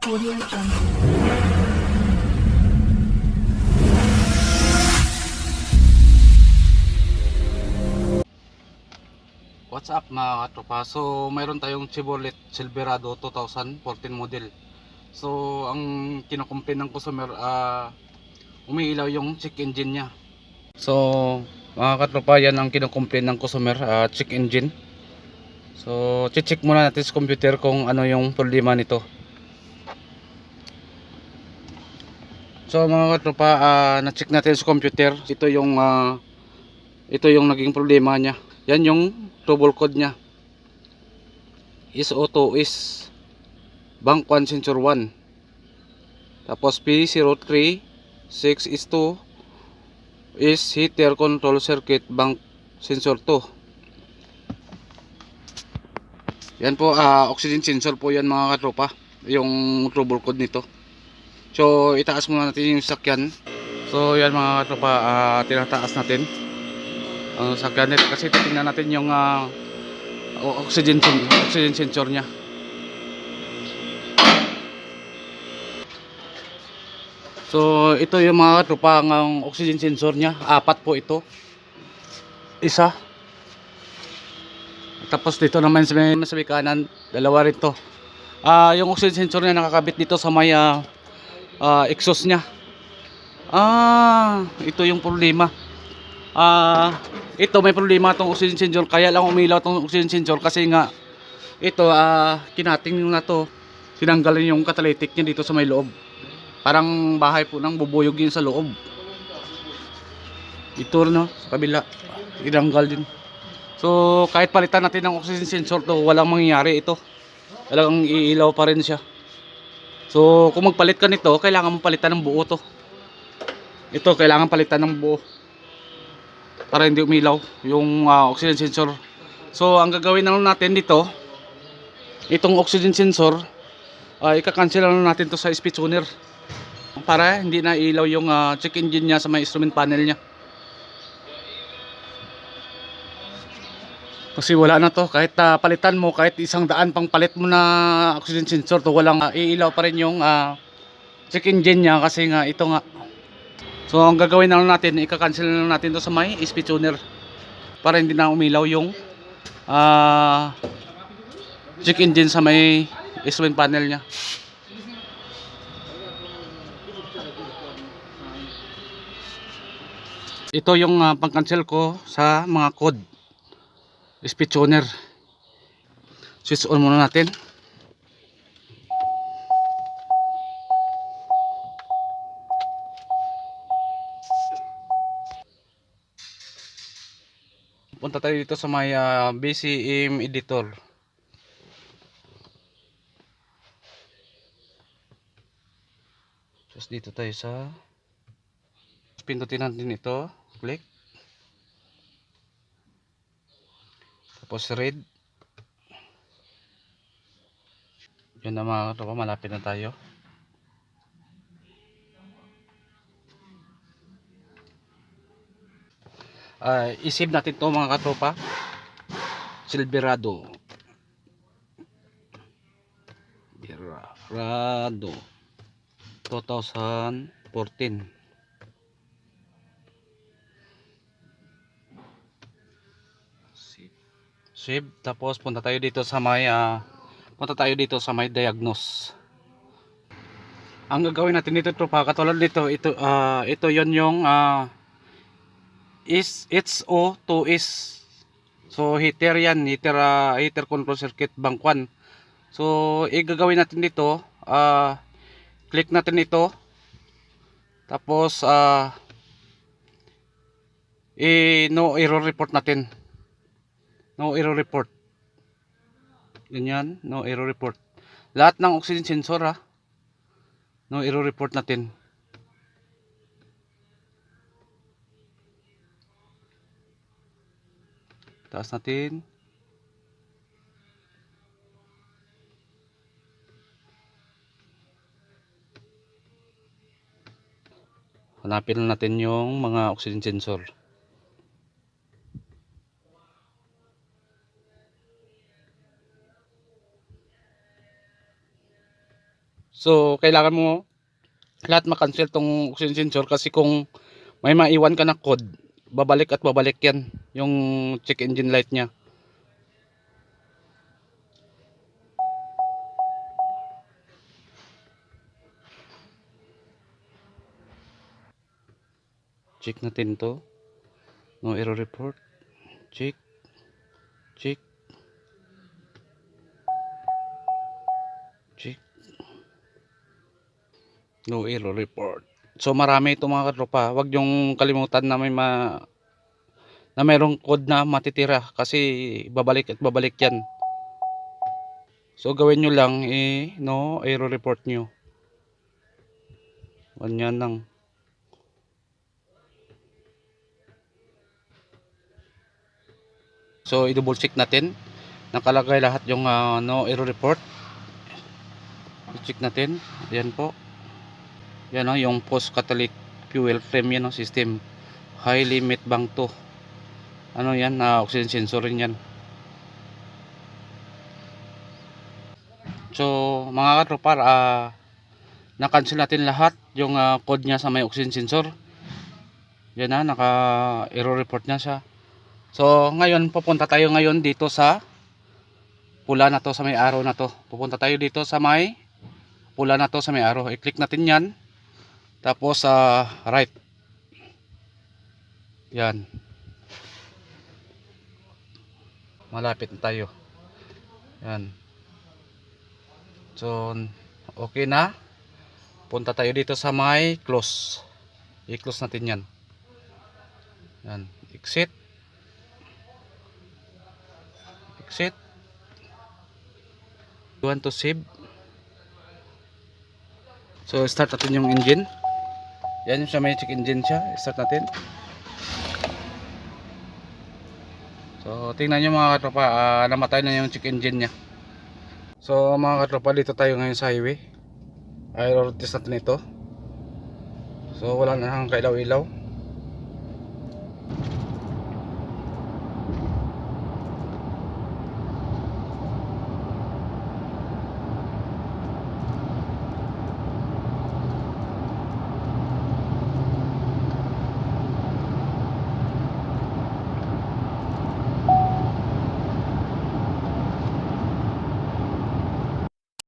Audio Jungle. What's up mga katropa? So mayroon tayong Chevrolet Silverado 2014 model. So ang kino-complain ng customer, umiilaw yung check engine nya. So mga katropa, yan ang kino-complain ng customer, check engine. So check muna natin sa computer kung ano yung problema nito. So mga katropa, na-check natin sa computer. Ito yung naging problema nya. Yan yung trouble code nya. Is auto is bank 1 sensor 1. Tapos P03 6 is 2 is heater control circuit bank sensor 2. Yan po, oxygen sensor po yan mga katropa, yung trouble code nito. So itaas muna natin yung sakyan. So yan mga katropa, tinataas natin ang sakyan nito kasi titingnan natin yung oxygen sensor nya. So ito yung mga katropa, ang oxygen sensor nya, apat po ito. Isa. Tapos dito naman sa may kanan, dalawa rin to. Yung oxygen sensor nya nakakabit dito sa may exhaust nya. Ito yung problema. Ito may problema tong oxygen sensor, kaya lang umilaw tong oxygen sensor kasi nga ito, kinating na to. Sinanggalin yung catalytic nya dito sa may loob. Parang bahay po nang bubuyog yun sa loob. Ito no, sa kabila, tinanggal din. So kahit palitan natin ng oxygen sensor to, walang mangyayari ito. Talagang iilaw pa rin siya. So kung magpalit ka nito, kailangan mo palitan ng buo to. Ito kailangan palitan ng buo para hindi umilaw yung oxygen sensor. So ang gagawin na lang natin dito, itong oxygen sensor, ika-cancel lang natin to sa speed tuner para hindi na ilaw yung check engine nya sa may instrument panel nya. Kasi wala na to, kahit palitan mo, kahit 100 pang palit mo na oxygen sensor to, walang iilaw pa rin yung check engine nya kasi nga ito nga. So ang gagawin na lang natin, ika-cancel na lang natin to sa may speed tuner para hindi na umilaw yung check engine sa may instrument panel nya. Ito yung pang-cancel ko sa mga code speed tuner. Switch on muna natin. Punta tayo dito sa may BCM editor. Tapos dito tayo sa, pindutin natin ito, click. Tapos read. Yun na mga katropa, malapit na tayo. I-save natin to mga katropa. Silverado 2014. Save. Tapos punta tayo dito sa may diagnose. Ang gagawin natin dito tropa, katulad dito, ito yon yung it's O to is. So heater yan, heater control circuit bank 1. So igagawin natin dito, click natin ito. Tapos no error report natin. No error report. Ganyan, no error report. Lahat ng oxygen sensor no error report natin. Taas natin. Hanapin na natin yung mga oxygen sensor. So kailangan mo lahat makancel tong oxygen sensor, kasi kung may maiwan ka na code, babalik at babalik yan yung check engine light nya. Check natin to. No error report. Check. Check. Check. No error report. So marami ito mga katropa. Huwag yung kalimutan na na mayroong code na matitira, kasi babalik at babalik yan. So gawin nyo lang no error report nyo. Ganyan lang. So i-double check natin. Nakalagay lahat yung no error report. I-check natin. Ayan po. Yan yung post catalytic fuel frame yan system. High limit bank to. Ano yan? Oxygen sensor rin yan. So mga katropa, na-cancel natin lahat yung code niya sa may oxygen sensor. Yan naka error report niya siya. So ngayon pupunta tayo ngayon dito sa pula na to, sa may arrow na to. Pupunta tayo dito sa may pula na to, sa may arrow. I-click natin yan. Tapos right. Yan. Malapit na tayo. Yan. So okay na. Punta tayo dito sa may close. I-close natin yan. Yan. Exit. Exit. You want to save. So start natin yung engine. Yan yung sa may check engine siya. Start natin. So tingnan nyo mga katropa, namatay na yung check engine nya. So mga katropa, dito tayo ngayon sa highway. Aero test natin ito. So wala na nang kailaw-ilaw.